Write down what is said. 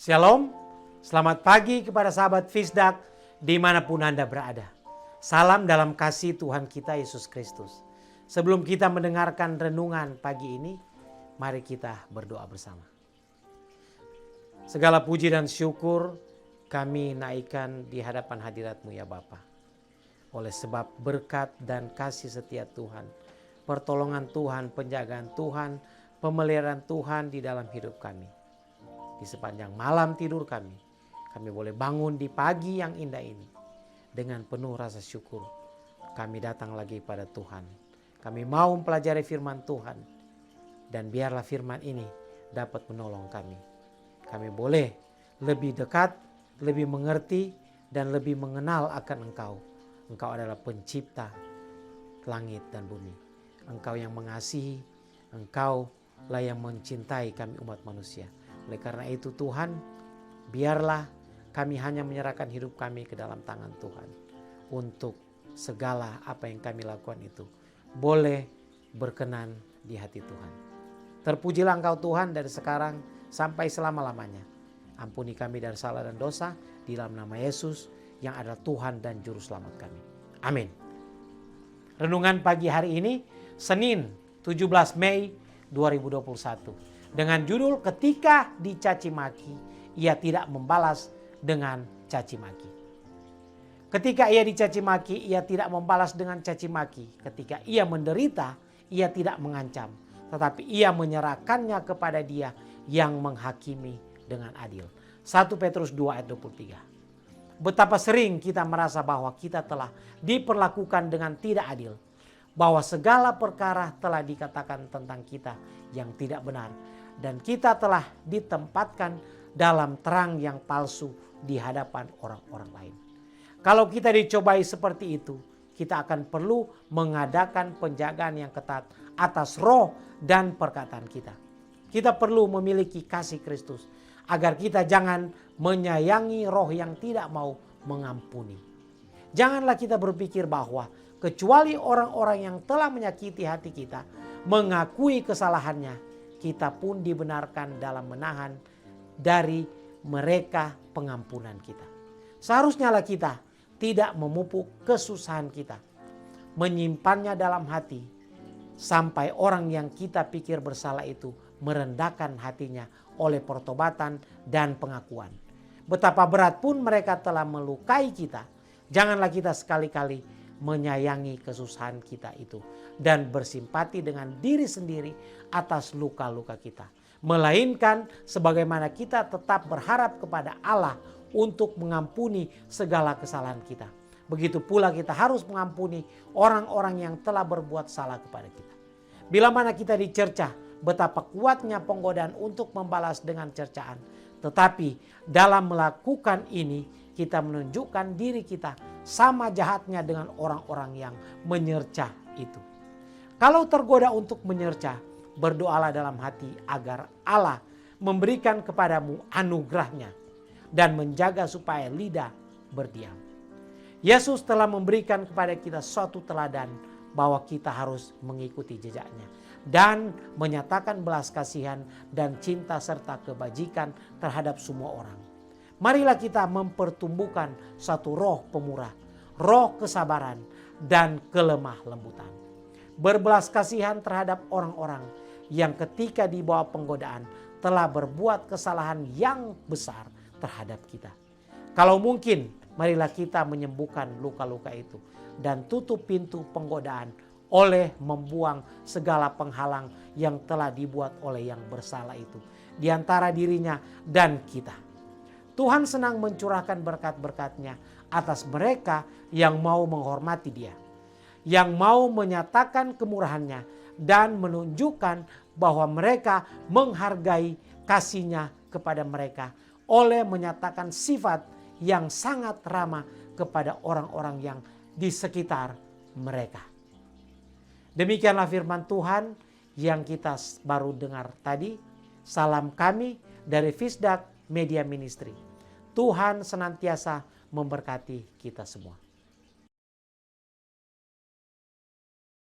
Shalom, selamat pagi kepada sahabat Fisdak dimanapun Anda berada. Salam dalam kasih Tuhan kita Yesus Kristus. Sebelum kita mendengarkan renungan pagi ini, mari kita berdoa bersama. Segala puji dan syukur kami naikkan di hadapan hadirat-Mu ya Bapa. Oleh sebab berkat dan kasih setia Tuhan, pertolongan Tuhan, penjagaan Tuhan, pemeliharaan Tuhan di dalam hidup kami. Di sepanjang malam tidur kami boleh bangun di pagi yang indah ini. Dengan penuh rasa syukur, kami datang lagi pada Tuhan. Kami mau mempelajari firman Tuhan. Dan biarlah firman ini dapat menolong kami. Kami boleh lebih dekat, lebih mengerti, dan lebih mengenal akan Engkau. Engkau adalah pencipta langit dan bumi. Engkau yang mengasihi, Engkau lah yang mencintai kami umat manusia. Oleh karena itu Tuhan, biarlah kami hanya menyerahkan hidup kami ke dalam tangan Tuhan. Untuk segala apa yang kami lakukan itu boleh berkenan di hati Tuhan. Terpujilah Engkau Tuhan dari sekarang sampai selama-lamanya. Ampuni kami dari salah dan dosa di dalam nama Yesus yang adalah Tuhan dan Juru Selamat kami. Amin. Renungan pagi hari ini Senin 17 Mei 2021. Dengan judul ketika dicaci maki, ia tidak membalas dengan caci maki. Ketika ia dicaci maki, ia tidak membalas dengan caci maki. Ketika ia menderita, ia tidak mengancam. Tetapi ia menyerahkannya kepada Dia yang menghakimi dengan adil. 1 Petrus 2 ayat 23. Betapa sering kita merasa bahwa kita telah diperlakukan dengan tidak adil. Bahwa segala perkara telah dikatakan tentang kita yang tidak benar. Dan kita telah ditempatkan dalam terang yang palsu di hadapan orang-orang lain. Kalau kita dicobai seperti itu, kita akan perlu mengadakan penjagaan yang ketat atas roh dan perkataan kita. Kita perlu memiliki kasih Kristus agar kita jangan menyayangi roh yang tidak mau mengampuni. Janganlah kita berpikir bahwa kecuali orang-orang yang telah menyakiti hati kita mengakui kesalahannya, kita pun dibenarkan dalam menahan dari mereka pengampunan kita. Seharusnya lah kita tidak memupuk kesusahan kita, menyimpannya dalam hati sampai orang yang kita pikir bersalah itu merendahkan hatinya oleh pertobatan dan pengakuan. Betapa berat pun mereka telah melukai kita, janganlah kita sekali-kali menyayangi kesusahan kita itu dan bersimpati dengan diri sendiri atas luka-luka kita. Melainkan sebagaimana kita tetap berharap kepada Allah untuk mengampuni segala kesalahan kita. Begitu pula kita harus mengampuni orang-orang yang telah berbuat salah kepada kita. Bila mana kita dicercah, betapa kuatnya penggodaan untuk membalas dengan cercaan. Tetapi dalam melakukan ini, kita menunjukkan diri kita sama jahatnya dengan orang-orang yang menyercah itu. Kalau tergoda untuk menyercah, berdoalah dalam hati agar Allah memberikan kepadamu anugerahnya dan menjaga supaya lidah berdiam. Yesus telah memberikan kepada kita suatu teladan bahwa kita harus mengikuti jejaknya dan menyatakan belas kasihan dan cinta serta kebajikan terhadap semua orang. Marilah kita mempertumbuhkan satu roh pemurah, roh kesabaran, dan kelemah lembutan. Berbelas kasihan terhadap orang-orang yang ketika di bawah penggodaan telah berbuat kesalahan yang besar terhadap kita. Kalau mungkin, marilah kita menyembuhkan luka-luka itu dan tutup pintu penggodaan oleh membuang segala penghalang yang telah dibuat oleh yang bersalah itu di antara dirinya dan kita. Tuhan senang mencurahkan berkat-berkat-Nya atas mereka yang mau menghormati Dia. Yang mau menyatakan kemurahan-Nya dan menunjukkan bahwa mereka menghargai kasih-Nya kepada mereka oleh menyatakan sifat yang sangat ramah kepada orang-orang yang di sekitar mereka. Demikianlah firman Tuhan yang kita baru dengar tadi. Salam kami dari Fisdak Media Ministry. Tuhan senantiasa memberkati kita semua.